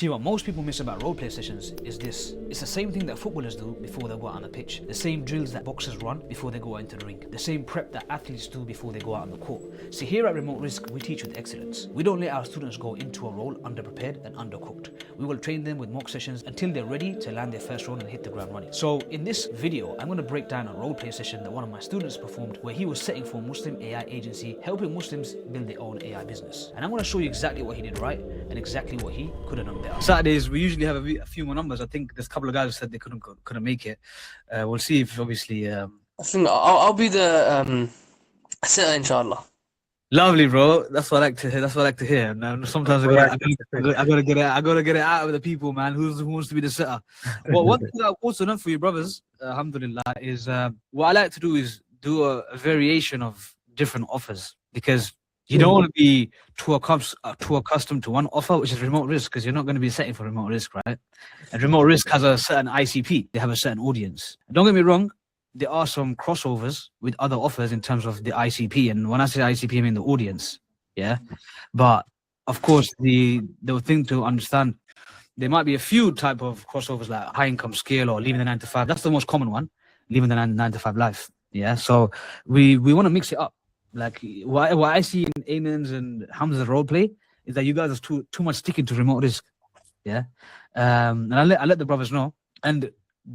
See, what most people miss about roleplay sessions is this. It's the same thing that footballers do before they go out on the pitch. The same drills that boxers run before they go out into the ring. The same prep that athletes do before they go out on the court. See, here at Remote Risk, we teach with excellence. We don't let our students go into a role underprepared and undercooked. We will train them with mock sessions until they're ready to land their first role and hit the ground running. So in this video, I'm going to break down a roleplay session that one of my students performed where he was setting for a Muslim AI agency, helping Muslims build their own AI business. And I'm going to show you exactly what he did right and exactly what he could have done better. Saturdays, we usually have a few more numbers. I think there's a couple of guys who said they couldn't make it. We'll see if obviously. I think I'll be the sitter, inshallah. Lovely, bro. That's what I like to hear. That's what I like to hear. And sometimes I gotta get it out of the people, man. Who wants to be the sitter? Well, one thing that I've also done for you, brothers, alhamdulillah, is what I like to do is do a variation of different offers, because you don't want to be too accustomed to one offer, which is remote risk, because you're not going to be setting for remote risk, right? And remote risk has a certain ICP. They have a certain audience. Don't get me wrong. There are some crossovers with other offers in terms of the ICP. And when I say ICP, I mean the audience. Yeah. But of course, the thing to understand, there might be a few type of crossovers like high income scale or leaving the 9 to 5. That's the most common one, leaving the 9 to 5 life. Yeah. So we want to mix it up. Like what I see in Amin's and Hamza's role play is that you guys are too much sticking to remote risk. Yeah. And I let the brothers know. And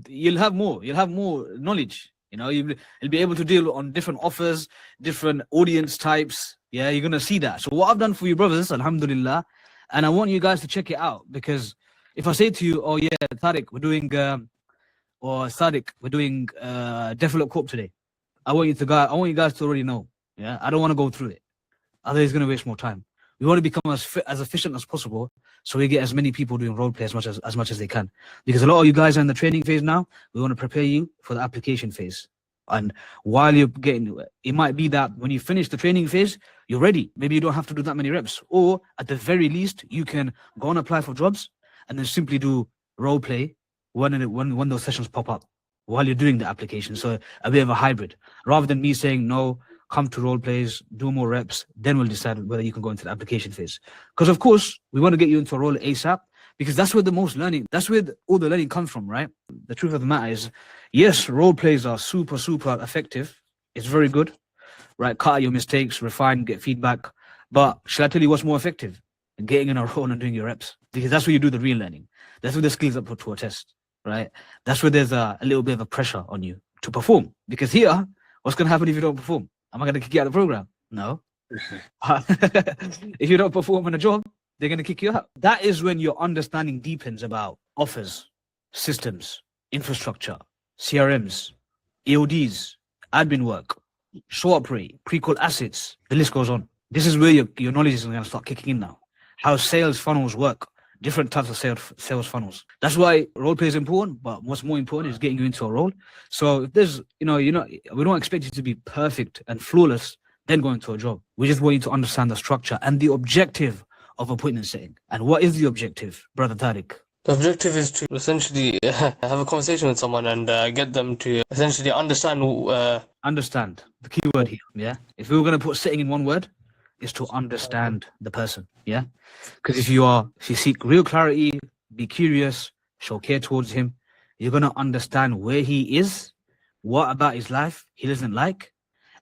you'll have more knowledge. You know, you'll be able to deal on different offers, different audience types. Yeah, you're gonna see that. So what I've done for you, brothers, alhamdulillah, and I want you guys to check it out, because if I say to you, oh yeah, Tariq, we're doing or Sadiq, we're doing Develop Corp today, I want you guys to already know. Yeah, I don't want to go through it. Otherwise, it's gonna waste more time. We want to become as efficient as possible, so we get as many people doing role play as much as they can. Because a lot of you guys are in the training phase now. We want to prepare you for the application phase. And while you're getting, it might be that when you finish the training phase, you're ready. Maybe you don't have to do that many reps, or at the very least, you can go and apply for jobs and then simply do role play when those sessions pop up while you're doing the application. So a bit of a hybrid, rather than me saying no, come to role plays, do more reps, then we'll decide whether you can go into the application phase. Because of course, we want to get you into a role ASAP, because that's where the most learning, that's where all the learning comes from, right? The truth of the matter is, yes, role plays are super effective. It's very good, right? Cut out your mistakes, refine, get feedback. But shall I tell you what's more effective? Getting in a role and doing your reps, because that's where you do the real learning. That's where the skills are put to a test, right? That's where there's a little bit of a pressure on you to perform. Because here, what's going to happen if you don't perform? Am I going to kick you out of the program? No. If you don't perform in a job, they're going to kick you out. That is when your understanding deepens about offers, systems, infrastructure, CRMs, EODs, admin work, show-up rate, pre-call assets. The list goes on. This is where your knowledge is going to start kicking in now. How sales funnels work, different types of sales funnels. That's why role play is important, but what's more important is getting you into a role. So if there's, we don't expect you to be perfect and flawless, then go into a job. We just want you to understand the structure and the objective of appointment setting. And what is the objective, Brother Tariq? The objective is to essentially have a conversation with someone and get them to essentially understand. Understand, the key word here, yeah? If we were going to put setting in one word, is to understand the person, yeah? Because if you seek real clarity, be curious, show care towards him, you're going to understand where he is, what about his life he doesn't like,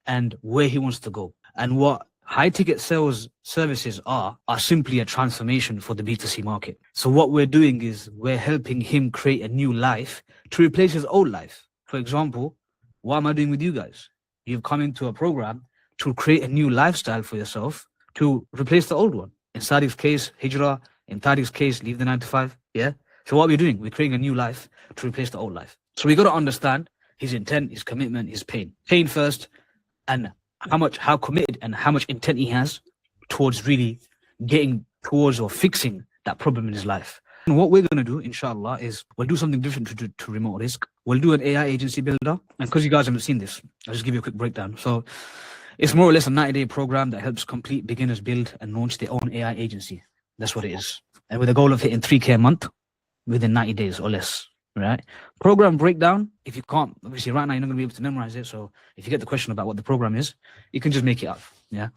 and where he wants to go. And what high-ticket sales services are simply a transformation for the B2C market. So what we're doing is we're helping him create a new life to replace his old life. For example, what am I doing with you guys? You've come into a program to create a new lifestyle for yourself to replace the old one. In Sadiq's case, Hijrah. In Tariq's case, leave the 9 to 5. Yeah. So what we're doing, we're creating a new life to replace the old life. So we got to understand his intent, his commitment, his pain. Pain first, and how committed and how much intent he has towards really getting towards or fixing that problem in his life. And what we're going to do, inshallah, is we'll do something different to remote risk. We'll do an AI agency builder. And because you guys haven't seen this, I'll just give you a quick breakdown. So it's more or less a 90-day program that helps complete beginners build and launch their own AI agency. That's what it is. And with a goal of hitting 3K a month within 90 days or less, right? Program breakdown, if you can't, obviously right now you're not going to be able to memorize it. So if you get the question about what the program is, you can just make it up, yeah?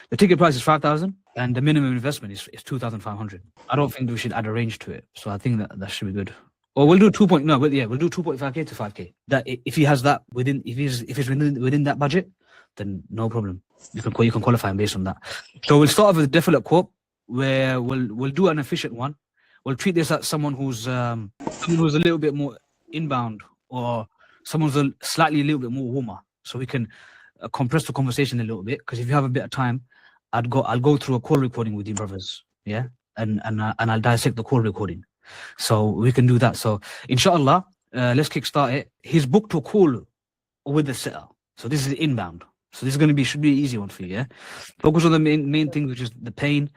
The ticket price is 5,000. and the minimum investment is 2,500. I don't think we should add a range to it, so I think that should be good. Or we'll do we'll do 2.5k to 5k. That if he has that if it's within that budget, then no problem. You can qualify him based on that. So we'll start off with a definite quote, where we'll do an efficient one. We'll treat this as someone who's a little bit more inbound, or someone's slightly a little bit more warmer, so we can compress the conversation a little bit. Because if you have a bit of time, I'll go through a call recording with you, brothers. Yeah, and I'll dissect the call recording, so we can do that. So inshallah, let's kickstart it. He's booked a call with the setter, so this is inbound. So this is going to should be an easy one for you. Yeah, focus on the main thing, which is the pain,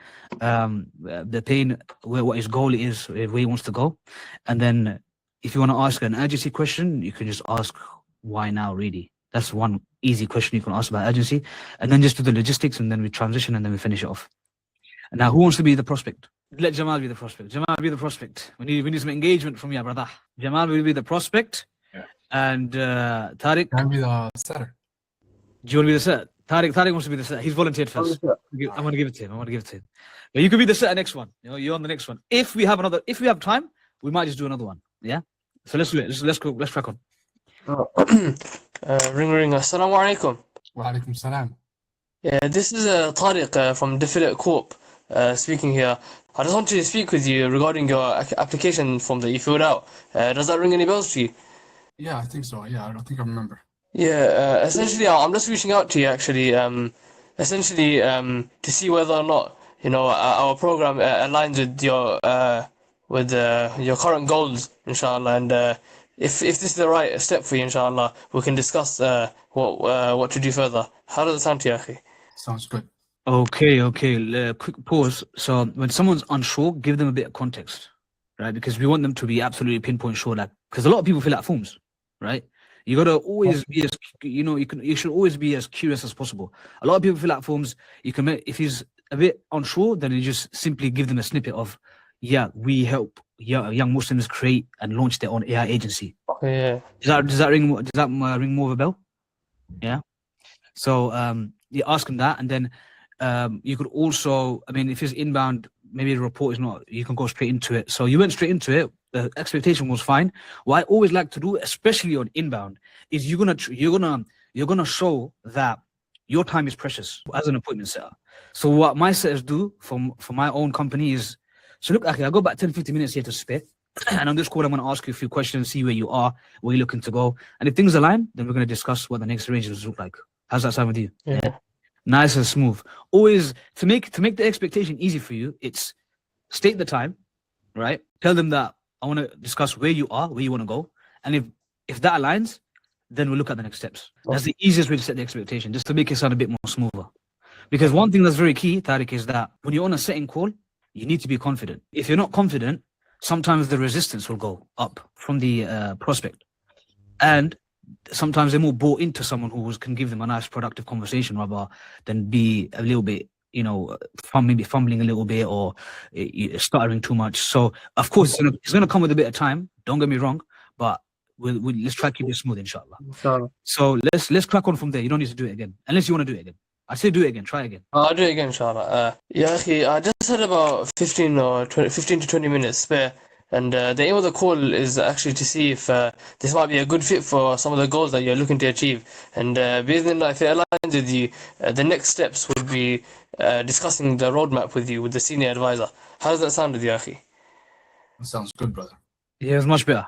what his goal is, where he wants to go, and then if you want to ask an urgency question, you can just ask why now. Really, that's one easy question you can ask about urgency, and then just do the logistics, and then we transition, and then we finish it off. And now, who wants to be the prospect? Let Jamal be the prospect. Jamal, be the prospect. We need some engagement from you, brother. Jamal will be the prospect, and Tariq. Can I be the setter? Do you want to be the setter? Tariq wants to be the setter. He's volunteered first. I'm going to give it to him. But you could be the setter next one. You're on the next one. If we have time, we might just do another one. Yeah. So let's do it. Let's go. Let's crack on. Ring. Assalamu alaikum. Wa alaikum salam. Yeah, this is Tariq from Definite Corp speaking here. I just wanted to speak with you regarding your application form that you filled out. Does that ring any bells to you? Yeah, I think so. Yeah, I don't think I remember. Yeah, essentially, I'm just reaching out to you actually, to see whether or not our program aligns with your current goals, inshallah. And if this is the right step for you, inshallah, we can discuss what to do further. How does it sound to you, akhi? Sounds good. Okay. Quick pause. So when someone's unsure, give them a bit of context, right? Because we want them to be absolutely pinpoint sure. Because a lot of people fill out forms, right? You gotta always be as you should always be as curious as possible. A lot of people fill out forms. If he's a bit unsure, then you just simply give them a snippet of, we help young Muslims create and launch their own AI agency. Yeah. Does that ring more of a bell? Yeah. So you ask him that, and then you could also, if it's inbound, maybe the report is not, you can go straight into it. So you went straight into it. The expectation was fine. What I always like to do, especially on inbound, is you're gonna show that your time is precious as an appointment setter. So what my setters do for my own company is, so look, I got about 10-15 minutes here to spare. And on this call, I'm going to ask you a few questions, see where you are, where you're looking to go. And if things align, then we're going to discuss what the next arrangements look like. How's that sound with you? Yeah. Nice and smooth. Always, to make the expectation easy for you, it's state the time, right? Tell them that I want to discuss where you are, where you want to go. And if that aligns, then we'll look at the next steps. That's the easiest way to set the expectation, just to make it sound a bit more smoother. Because one thing that's very key, Tariq, is that when you're on a setting call, you need to be confident. If you're not confident, sometimes the resistance will go up from the prospect. And sometimes they're more bought into someone who can give them a nice productive conversation rather than be a little bit, maybe fumbling a little bit or stuttering too much. So of course it's going to come with a bit of time. Don't get me wrong, but let's try to keep it smooth, inshallah. So let's crack on from there. You don't need to do it again unless you want to do it again. I say do it again. Try again. I'll do it again, inshallah. I just had about 15 to 20 minutes spare. And the aim of the call is actually to see if this might be a good fit for some of the goals that you're looking to achieve. And bismillah, if it aligns with you, the next steps would be discussing the roadmap with you, with the senior advisor. How does that sound with you, akhi? Sounds good, brother. Yeah, it's much better.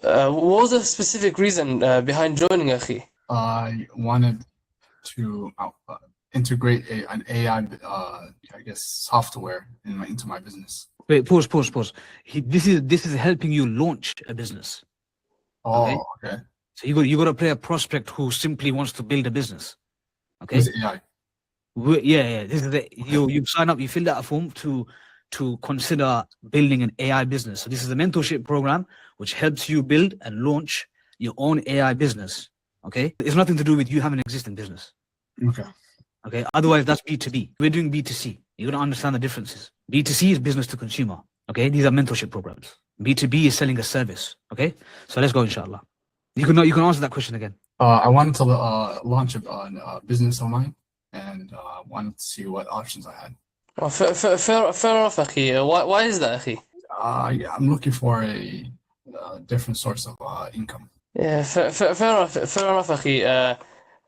What was the specific reason behind joining, akhi? I wanted to integrate an AI, software into my business. Wait, pause. This is helping you launch a business. Oh, okay. So you got to play a prospect who simply wants to build a business. Okay. With AI. Yeah. This is you sign up. You fill out a form to consider building an AI business. So this is a mentorship program which helps you build and launch your own AI business. Okay. It's nothing to do with you having an existing business. Okay. Otherwise, that's B2B. We're doing B2C. You're gonna understand the differences. B2C is business to consumer. Okay, these are mentorship programs. B2B is selling a service. Okay, so let's go, inshallah. You can answer that question again. I wanted to launch a business online, and wanted to see what options I had. Well, fair enough, أخي. Why is that, أخي? Yeah, I'm looking for a different source of income. Yeah, fair enough, أخي.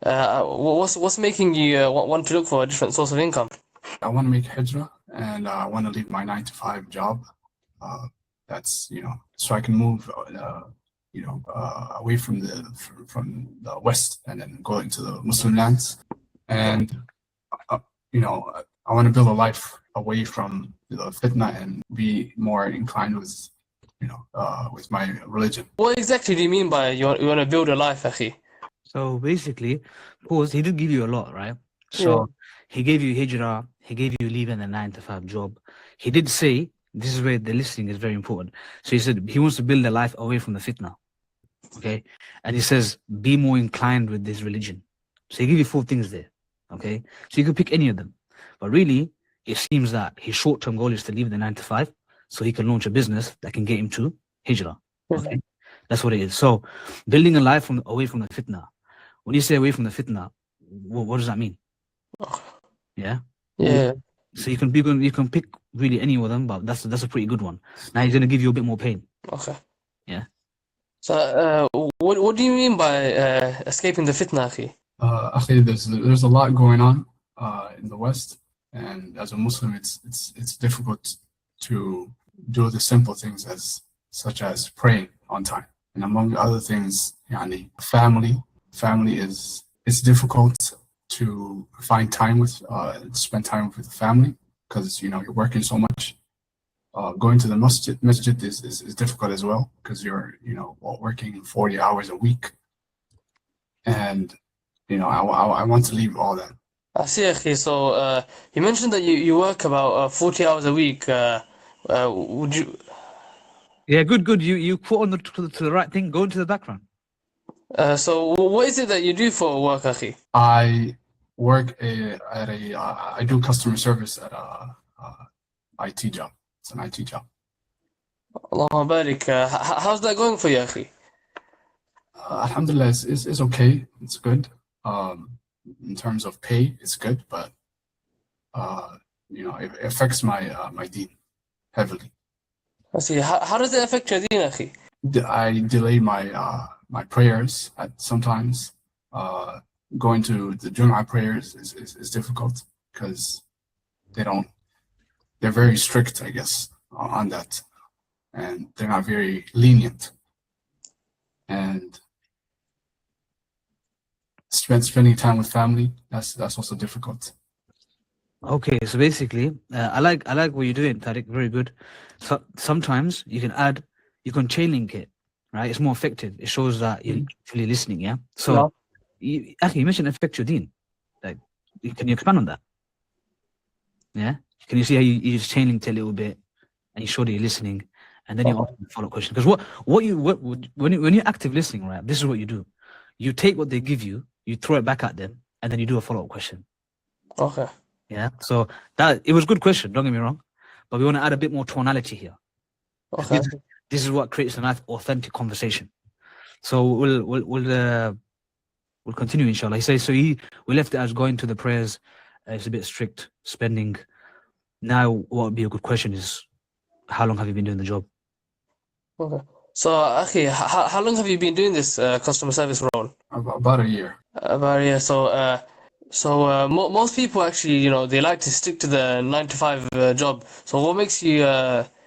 What's making you want to look for a different source of income? I want to make hijrah, and I want to leave my 9 to 5 job. That's so I can move, away from the West and then go into the Muslim lands, and I want to build a life away from the fitna and be more inclined with my religion. What exactly do you mean by you want to build a life, أخي? So basically, pause. He did give you a lot, right? So he gave you hijrah. He gave you leaving a 9 to 5 job. He did say, this is where the listening is very important. So he said he wants to build a life away from the fitna. Okay, and he says be more inclined with this religion. So he give you 4 things there. Okay, so you could pick any of them, but really it seems that his short-term goal is to leave the 9 to 5 so he can launch a business that can get him to hijrah. Okay, that's what it is. So building a life away from the fitna. When you say away from the fitna, what does that mean? Yeah. Yeah. So you can pick really any of them, but that's a pretty good one. Now he's gonna give you a bit more pain. Okay. Yeah. So what do you mean by escaping the fitna, أخي? Actually, there's a lot going on in the West, and as a Muslim, it's difficult to do the simple things such as praying on time, and among other things, family it's difficult to find time spend time with the family because you're working so much. Going to the masjid is difficult as well because you're working 40 hours a week, and I want to leave all that. I see, أخي. So you mentioned that you work about 40 hours a week. Would you? Yeah, good. You put on to the right thing. Go into the background. So what is it that you do for work, أخي? I work I do customer service at a IT job. It's an IT job. Allahumma barik. How's that going for you, أخي? Alhamdulillah, it's okay. It's good. In terms of pay, it's good, but it affects my deen heavily. I see. How does it affect your deen, أخي? I delay my prayers at sometimes. Going to the Jum'ah prayers is difficult because they're very strict, I guess, on that, and they're not very lenient. And spending time with family, that's also difficult. Okay, so basically, I like what you're doing, Tariq. Very good. So sometimes you can chain link it, right? It's more effective. It shows that you're actually listening. Yeah. So you mentioned affect your deen. Like, can you expand on that? Yeah. Can you see how you just chain linked it a little bit, and you show that you're listening, and then you ask the follow-up question? Because when you're active listening, right? This is what you do. You take what they give you, you throw it back at them, and then you do a follow-up question. Okay. Yeah. So that it was a good question. Don't get me wrong, but we want to add a bit more tonality here. Okay. This is what creates a nice, authentic conversation. So we'll continue, inshallah. He says so. We left it as going to the prayers. It's a bit strict spending. Now, what would be a good question is, how long have you been doing the job? Okay. So, Akhi, how long have you been doing this customer service role? About a year. About a year. So, most people actually, they like to stick to the 9 to 5 job. So, what makes you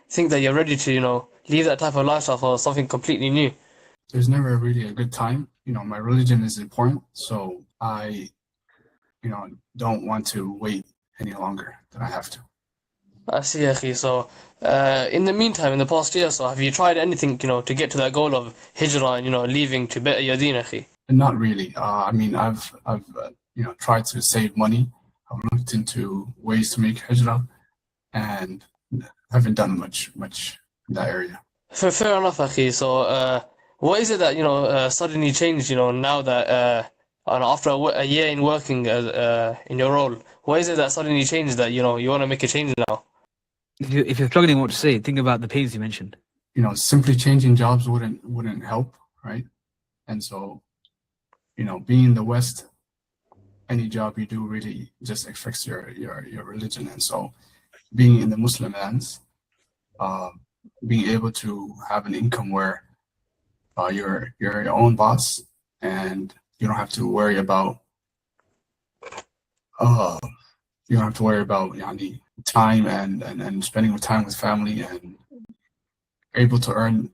think that you're ready to, leave that type of lifestyle for something completely new? There's never really a good time. My religion is important, so I, don't want to wait any longer than I have to. I see, Akhi. So, in the meantime, in the past year, so have you tried anything, to get to that goal of hijrah and, leaving to better your deen, Akhi? Not really. I've tried to save money. I've looked into ways to make hijrah, and haven't done much in that area. Fair enough, Akhi. So, what is it that suddenly changed? Now that after a year in working in your role, what is it that suddenly changed that you want to make a change now? If you're struggling what to say, think about the pains you mentioned. Simply changing jobs wouldn't help, right? And so, being in the West, any job you do really just affects your religion. And so being in the Muslim lands, being able to have an income where you're your own boss and you don't have to worry about yani, time and spending time with family, and able to earn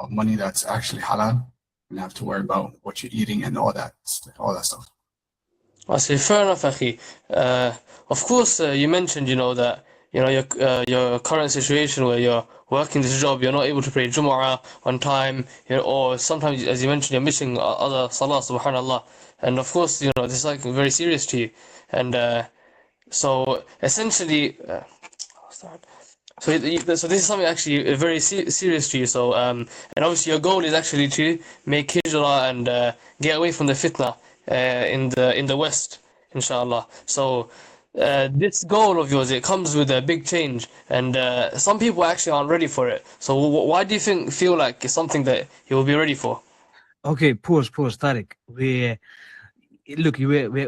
money that's actually halal, and have to worry about what you're eating and all that stuff. I say fair enough, Akhi. Of course, you mentioned, that your current situation where you're working this job, you're not able to pray Jumu'ah on time, or sometimes, as you mentioned, you're missing other salah, subhanallah. And of course, this is like very serious to you. And so essentially, so this is something actually very serious to you. So and obviously your goal is actually to make hijrah and get away from the fitna in the West, inshallah. So this goal of yours, it comes with a big change, and some people actually aren't ready for it. So why do you feel like it's something that you will be ready for? Okay, pause, Tariq. We're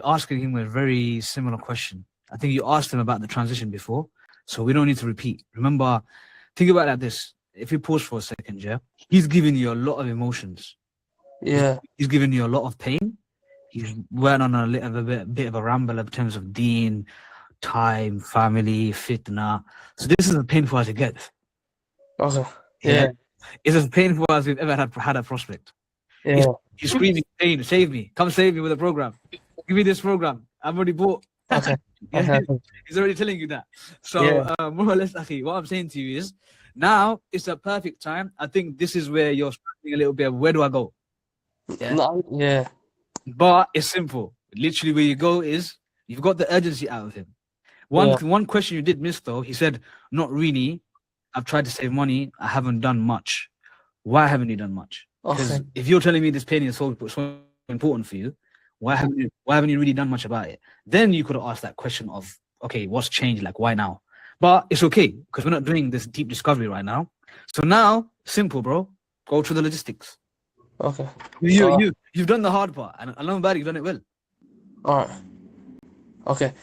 asking him a very similar question. I think you asked him about the transition before, so we don't need to repeat. Remember, think about it like this. If you pause for a second, yeah, he's giving you a lot of emotions. Yeah. He's giving you a lot of pain. He's went on a bit of a ramble in terms of deen, time, family, fitna. So this is as painful as it gets. Okay. Yeah. It's as painful as we've ever had a prospect. Yeah. He's screaming, pain, save me. Come save me with a program. Give me this program. I've already bought. Okay. Yeah, he's already telling you that. So more or less, Akhi, what I'm saying to you is, now it's a perfect time. I think this is where you're struggling a little bit of where do I go? Yeah. No, yeah. But it's simple. Literally, where you go is you've got the urgency out of him. One question you did miss though. He said, "Not really. I've tried to save money. I haven't done much." Why haven't you done much? Because if you're telling me this pain is so important for you, why haven't you really done much about it? Then you could have asked that question of, okay, what's changed? Like, why now? But it's okay because we're not doing this deep discovery right now. So now, simple, bro. Go through the logistics. Okay. You've done the hard part, and along bad, you've done it well. All right. Okay.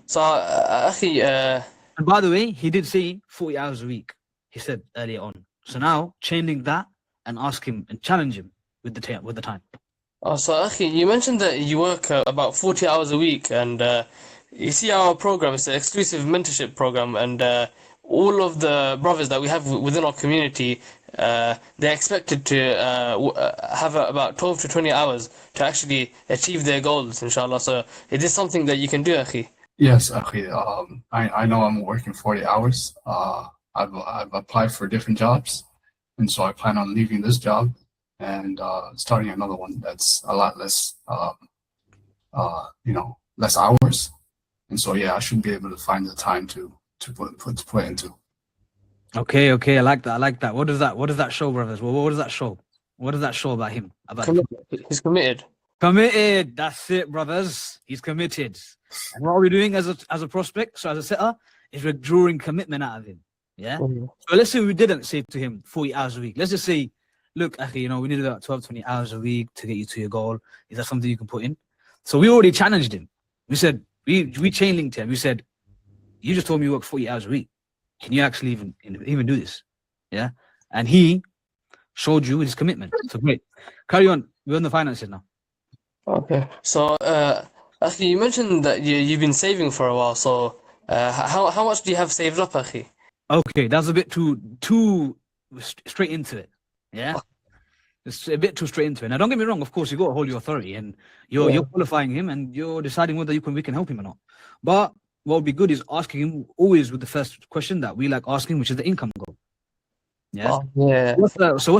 So, Akhi, and by the way, he did say 40 hours a week. He said earlier on. So now, changing that and ask him and challenge him with the time. So, Akhi, you mentioned that you work about 40 hours a week, and you see our program is an exclusive mentorship program, and all of the brothers that we have within our community, they're expected to have about 12 to 20 hours to actually achieve their goals, inshallah. So, is this something that you can do, Akhi? Yes, Akhi. I know I'm working 40 hours. I've applied for different jobs, and so I plan on leaving this job and starting another one that's a lot less, less hours. And so yeah, I should be able to find the time to put into. Okay, I like that. What does that show, brothers? Well, what does that show? What does that show about him? He's committed. Committed. That's it, brothers. He's committed. And what are we doing as a prospect? So as a setter, is we're drawing commitment out of him. Yeah. Mm-hmm. So let's say we didn't say to him 40 hours a week. Let's just say, look, Akhi, we need about 12, 20 hours a week to get you to your goal. Is that something you can put in? So we already challenged him. We said, we chain linked him. We said, you just told me you work 40 hours a week. Can you actually even do this? Yeah. And he showed you his commitment. So great. Carry on. We're on the finances now. Okay. So, Akhi, you mentioned that you've been saving for a while. So, how much do you have saved up, Akhi? Okay, that's a bit too straight into it. Yeah. It's a bit too straight into it. Now, don't get me wrong. Of course, you got to hold your authority, and you're qualifying him, and you're deciding whether we can help him or not. But what would be good is asking him always with the first question that we like asking, which is the income goal. Yeah. Yeah. What's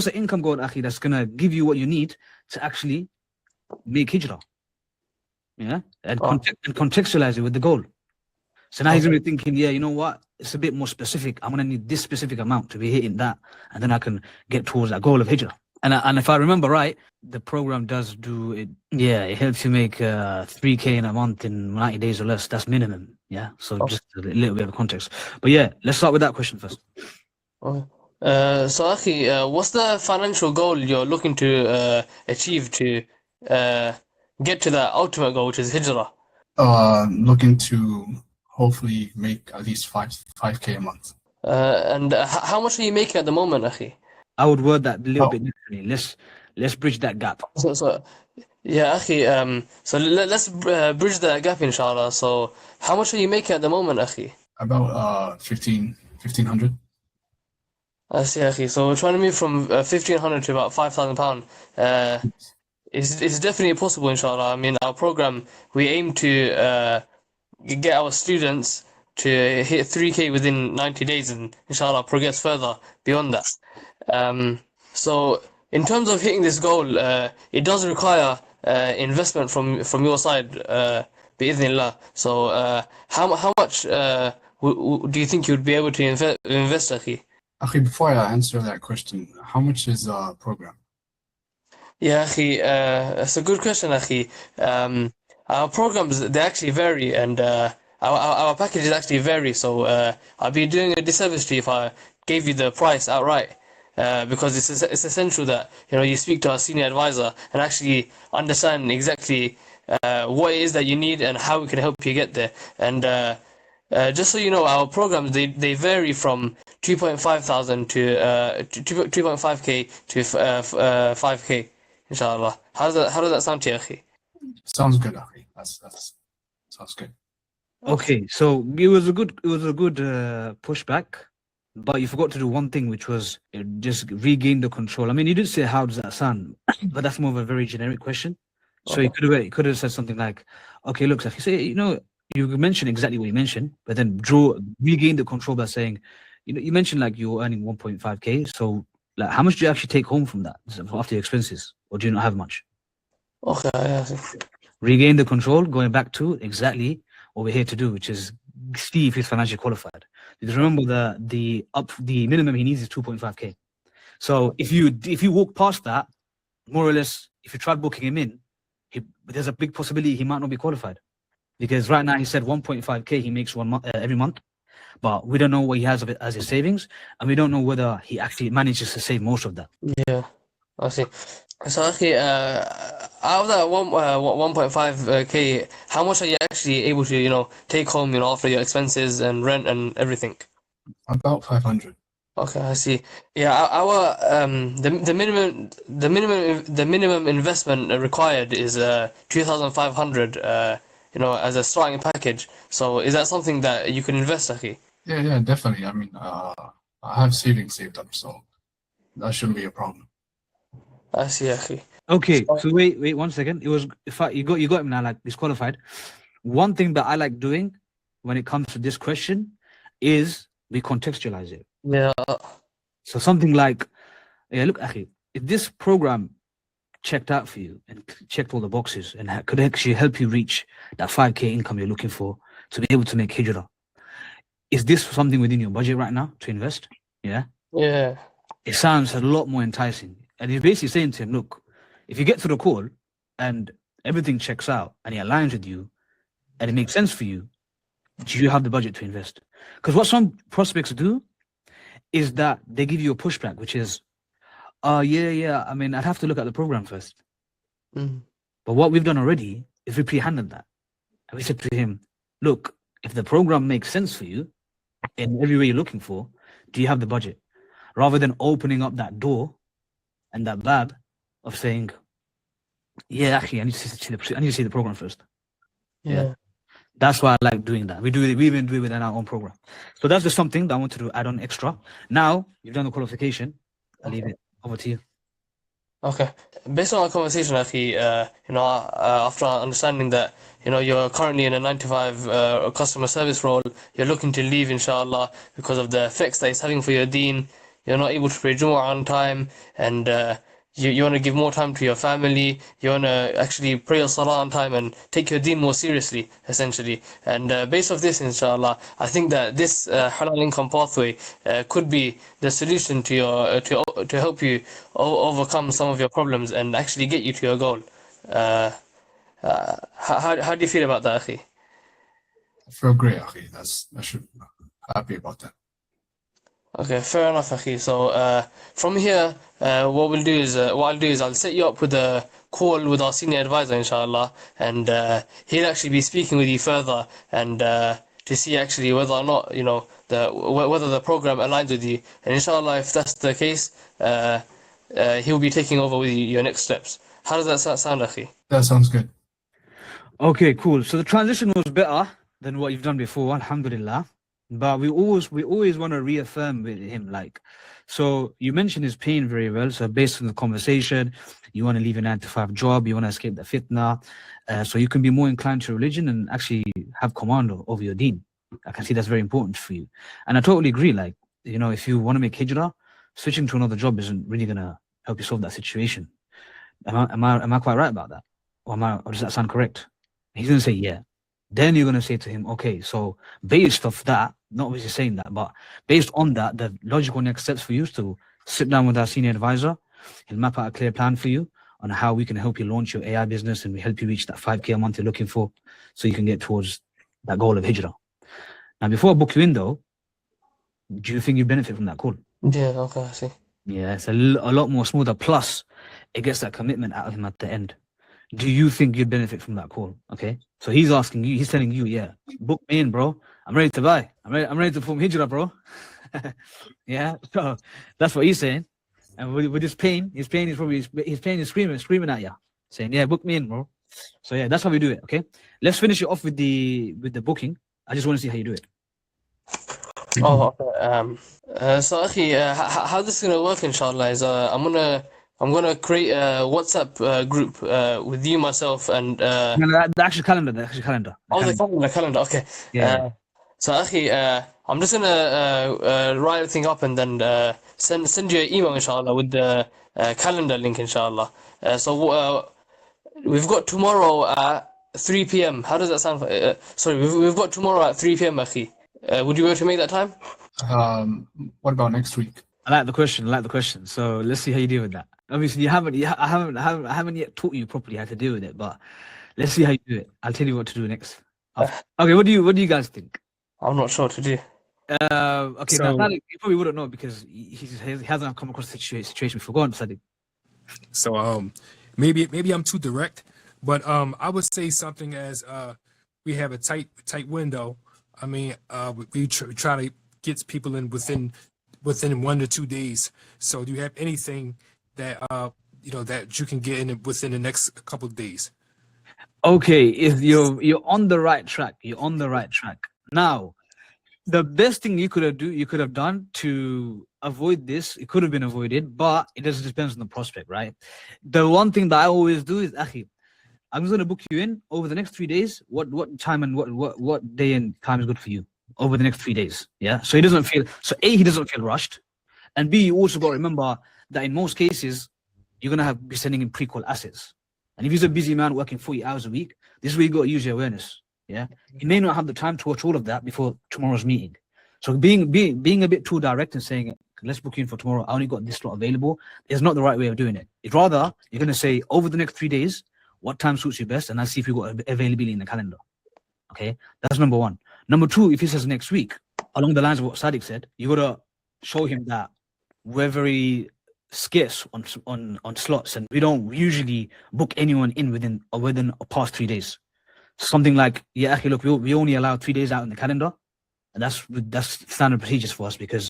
the income goal, Akhi, that's gonna give you what you need to actually make hijrah? Yeah, and contextualize it with the goal. So now he's gonna be thinking, yeah, you know what? It's a bit more specific. I'm gonna need this specific amount to be hitting that, and then I can get towards that goal of hijrah. And if I remember right, the program does do it. Yeah, it helps you make 3K in a month in 90 days or less. That's minimum. Yeah, so just a little bit of context. But yeah, let's start with that question first. Okay. So, Akhi, what's the financial goal you're looking to achieve to get to that ultimate goal, which is hijrah? Looking to hopefully make at least 5K a month. And how much are you making at the moment, akhi? I would word that a little Oh. bit differently. Let's bridge that gap. So yeah, akhi. So let's bridge that gap, inshallah. So how much are you making at the moment, akhi? About 1,500. I see, akhi. So we're trying to move from 1,500 to about £5,000. It's definitely possible, inshallah. I mean, our program, we aim to get our students to hit 3K within 90 days and inshallah progress further beyond that. So in terms of hitting this goal, it does require investment from your side, bi'idhnillah. So how much do you think you'd be able to invest, akhi? Akhi, before I answer that question, how much is program? Yeah, akhi, that's a good question, akhi. Our programs, they actually vary, and our packages actually vary. So I'd be doing a disservice to you if I gave you the price outright, because it's essential that you speak to our senior advisor and actually understand exactly what it is that you need and how we can help you get there. And just so you know, our programs they vary from 2,500 to 2.5K to 5K. Inshallah. How does that sound to you, akhi? Sounds good, Akhi. That's sounds good. Okay, so it was a good pushback, but you forgot to do one thing, which was just regain the control. I mean, you did say how does that sound, but that's more of a very generic question. So you could have said something like, okay, look, if you say, you mentioned exactly what you mentioned, but then regain the control by saying, you mentioned like you're earning 1.5K. So like, how much do you actually take home from that after your expenses, or do you not have much? Okay, yeah. Regain the control, going back to exactly what we're here to do, which is see if he's financially qualified. Because remember the minimum he needs is 2.5K. So if you walk past that, more or less, if you tried booking him in, there's a big possibility he might not be qualified. Because right now he said 1.5K he makes every month, but we don't know what he has of it as his savings, and we don't know whether he actually manages to save most of that. Yeah, I see. So, akhi, out of that 1.5K, how much are you actually able to, take home, after your expenses and rent and everything? About 500. Okay, I see. Yeah, our the minimum investment required is 2,500. As a starting package. So, is that something that you can invest, akhi? Yeah, definitely. I mean, I have savings saved up, so that shouldn't be a problem. I see, akhi. Okay, so wait 1 second. You got him now, like disqualified. One thing that I like doing when it comes to this question is we contextualize it. Yeah. So something like, yeah, look, akhi, if this program checked out for you and checked all the boxes and could actually help you reach that 5K income you're looking for to be able to make hijrah, is this something within your budget right now to invest? Yeah. Yeah. It sounds a lot more enticing. And you're basically saying to him, look, if you get to the call and everything checks out and it aligns with you and it makes sense for you, do you have the budget to invest? Because what some prospects do is that they give you a pushback, which is, yeah, I mean, I'd have to look at the program first. Mm. But what we've done already is we pre-handled that. And we said to him, look, if the program makes sense for you in every way you're looking for, do you have the budget? Rather than opening up that door and that bab of saying, yeah, actually, I need to see the program first. Yeah. That's why I like doing that. We even do it within our own program. So that's just something that I wanted to add on extra. Now you've done the qualification. I'll leave it over to you. Okay. Based on our conversation, akhi, after understanding that, you're currently in a 9 to 5 customer service role, you're looking to leave, inshallah, because of the effects that it's having for your deen. You're not able to pray Jumu'ah on time, and you want to give more time to your family. You want to actually pray your salah on time and take your deen more seriously, essentially. And based off this, inshallah, I think that this halal income pathway could be the solution to your to help you overcome some of your problems and actually get you to your goal. How do you feel about that, akhi? I feel great, Akhi. I should be happy about that. Okay, fair enough, akhi. So from here, what I'll do is I'll set you up with call with our senior advisor, inshallah, and he'll actually be speaking with you further and to see actually whether or not whether the program aligns with you. And inshallah, if that's the case, he'll be taking over with you your next steps. How does that sound, Akhi? That sounds good. Okay, cool. So the transition was better than what you've done before, alhamdulillah. But we always want to reaffirm with him, like, so you mentioned his pain very well. So based on the conversation, you want to leave a 9-to-5 job, you want to escape the fitna, so you can be more inclined to religion and actually have command over your deen. I can see that's very important for you. And I totally agree, like, if you want to make hijrah, switching to another job isn't really gonna help you solve that situation. Am I quite right about that? Or does that sound correct? He's gonna say yeah. Then you're gonna say to him, okay, so based off that, not obviously saying that, but based on that, the logical next steps for you is to sit down with our senior advisor. He'll map out a clear plan for you on how we can help you launch your AI business, and we help you reach that 5K a month you're looking for, so you can get towards that goal of hijrah. Now, before I book you in though, do you think you benefit from that call? Yeah, okay, I see. Yeah, it's a lot more smoother. Plus, it gets that commitment out of him at the end. Do you think you'd benefit from that call? Okay, so he's asking you, he's telling you, yeah, book me in, bro. I'm ready to buy. I'm ready to form hijrah, bro. Yeah, so that's what he's saying. And with his pain, is screaming at you, saying, yeah, book me in, bro. So yeah, that's how we do it. Okay, let's finish it off with the booking. I just want to see how you do it. Oh, okay. So, Akhi, how this is gonna work, inshallah, is I'm gonna create a WhatsApp group with you, myself, and The actual calendar. oh, the calendar. Okay. Yeah. So, Akhi, I'm just gonna write everything up and then send you an email, inshallah, with the calendar link, inshallah. So we've got tomorrow at 3 p.m. How does that sound? Sorry, we've got tomorrow at 3 p.m., Akhi. Would you be able to make that time? What about next week? I like the question. So let's see how you deal with that. Obviously, I haven't yet taught you properly how to deal with it, but let's see how you do it. I'll tell you what to do next. Okay, what do you guys think? I'm not sure what to do. Okay, So- now Sadiq, you probably wouldn't know because he hasn't come across the situation before. Go on, Sadiq. So maybe I'm too direct, but I would say something as we have a tight window. I mean, we try to get people in within 1 to 2 days. So do you have anything that that you can get in within the next couple of days? Okay, if you're on the right track, Now, the best thing you could have done to avoid this, it could have been avoided, but it just depends on the prospect, right? The one thing that I always do is, Akhi, I'm just gonna book you in over the next 3 days. What time and what day and time is good for you over the next 3 days? Yeah. So he doesn't feel rushed, and B, you also got to remember that in most cases you're gonna be sending in pre-call assets, and if he's a busy man working 40 hours a week, this is where you got to use your awareness. Yeah. He may not have the time to watch all of that before tomorrow's meeting. So being a bit too direct and saying, let's book you in for tomorrow, I only got this slot available, is not the right way of doing it. It's rather, you're going to say, over the next 3 days, what time suits you best? And I'll see if you've got availability in the calendar. Okay, that's number one. Number two, if he says next week, along the lines of what Sadiq said, you got to show him that we're very scarce on slots, and we don't usually book anyone in within a past 3 days. Something like, yeah, okay, look, we only allow 3 days out in the calendar, and that's standard procedures for us because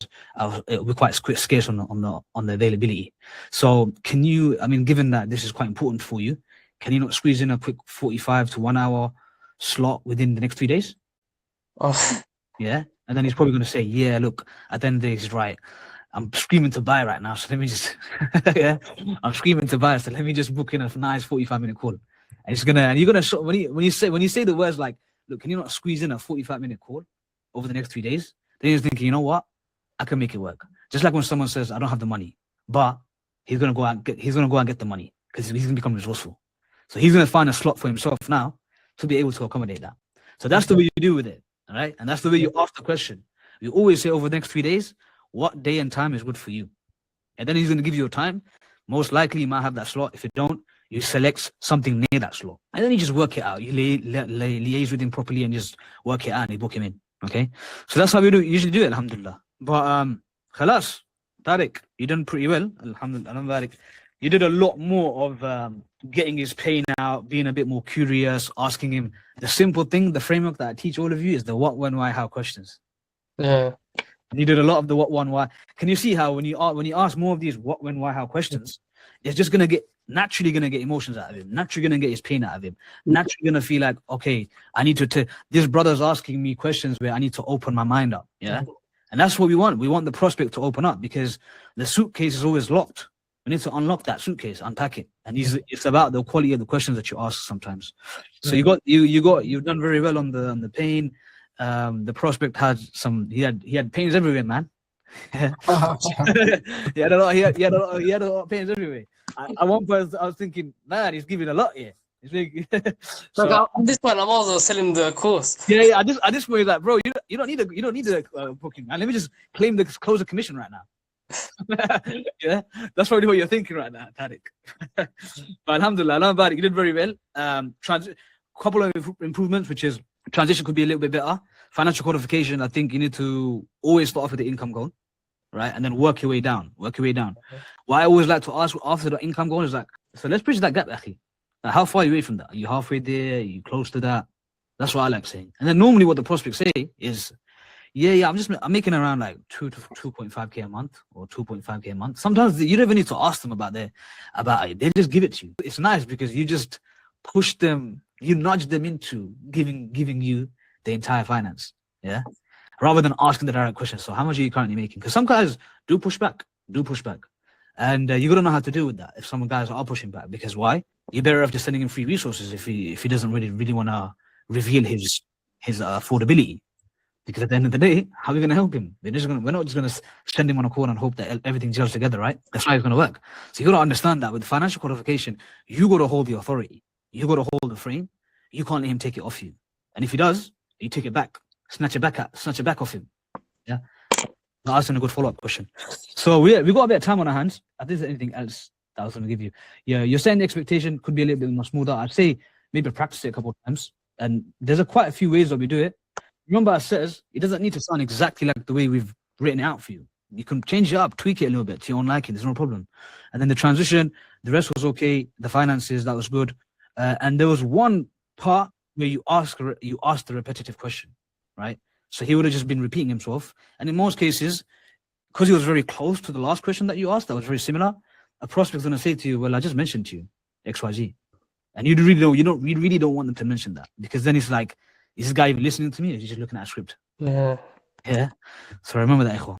we're quite scarce on the availability. So can you, I mean, given that this is quite important for you, can you not squeeze in a quick 45 to 1 hour slot within the next 3 days? Oh, Yeah. And then he's probably going to say, yeah, look, at the end of the day, he's right. I'm screaming to buy right now. So let me just, yeah, I'm screaming to buy. So let me just book in a nice 45-minute call. And you're going to show, when you say the words like, look, can you not squeeze in a 45-minute call over the next 3 days? Then you're thinking, you know what? I can make it work. Just like when someone says, I don't have the money, but he's going to go out and get the money because he's going to become resourceful. So he's going to find a slot for himself now to be able to accommodate that. So that's the way you deal with it. All right. And that's the way you ask the question. You always say over the next 3 days, what day and time is good for you? And then he's going to give you a time. Most likely you might have that slot. If you don't, you select something near that slot. And then you just work it out. You liaise with him properly and just work it out and you book him in. Okay. So that's how we usually do it, alhamdulillah. But khalas, Tariq, you done pretty well. Alhamdulillah. You did a lot more of getting his pain out, being a bit more curious, asking him the simple thing. The framework that I teach all of you is the what, when, why, how questions. Yeah. You did a lot of the what, when, why. Can you see how when you ask more of these what, when, why, how questions, it's just naturally gonna get emotions out of him, naturally gonna get his pain out of him, naturally gonna feel like, okay, I need to this brother's asking me questions where I need to open my mind up. Yeah. And that's what we want. We want the prospect to open up because the suitcase is always locked. We need to unlock that suitcase, unpack it. And it's about the quality of the questions that you ask sometimes. So you've done very well on the pain. The prospect had he had pains everywhere, man. he had a lot of pains everywhere. At one point I was thinking, man, he's giving a lot here. So at this point, I'm also selling the course. Yeah. At this point, like, bro, you don't need a booking, man. Let me just close the commission right now. Yeah, that's probably what you're thinking right now, Tariq. But alhamdulillah, you did very well. Couple of improvements, which is transition could be a little bit better. Financial codification, I think you need to always start off with the income goal, right, and then work your way down. What I always like to ask after the income goal is like, so let's bridge that gap, akhi. Like, how far are you away from that? Are you halfway there? Are you close to that? That's what I like saying. And then normally what the prospects say is, I'm making around like 2 to 2.5k a month or 2.5k a month. Sometimes you don't even need to ask them about it. They just give it to you. It's nice because you just push them, you nudge them into giving you the entire finance. Yeah. Rather than asking the direct question. So how much are you currently making? Because some guys do push back. And you gotta know how to deal with that if some guys are pushing back. Because why? You're better off just sending him free resources if he doesn't really want to reveal his affordability. Because at the end of the day, how are we going to help him? We're not just going to send him on a call and hope that everything gels together, right? That's how it's going to work. So you got to understand that with financial qualification, you got to hold the authority. You got to hold the frame. You can't let him take it off you. And if he does, you take it back, snatch it back off him. Yeah. Now, asking a good follow-up question. So we got a bit of time on our hands. I think there's anything else that I was going to give you. Yeah, you're saying the expectation could be a little bit more smoother. I'd say maybe practice it a couple of times. And there's quite a few ways that we do it. Remember, I says it doesn't need to sound exactly like the way we've written it out for you. You can change it up, tweak it a little bit to your own liking. There's no problem. And then the transition, the rest was okay. The finances, that was good. And there was one part where you asked the repetitive question, right? So he would have just been repeating himself. And in most cases, because he was very close to the last question that you asked, that was very similar, a prospect's going to say to you, well, I just mentioned to you XYZ. And you really don't want them to mention that, because then it's like, is this guy even listening to me, or is he just looking at a script? Yeah. So remember that, ikhwan.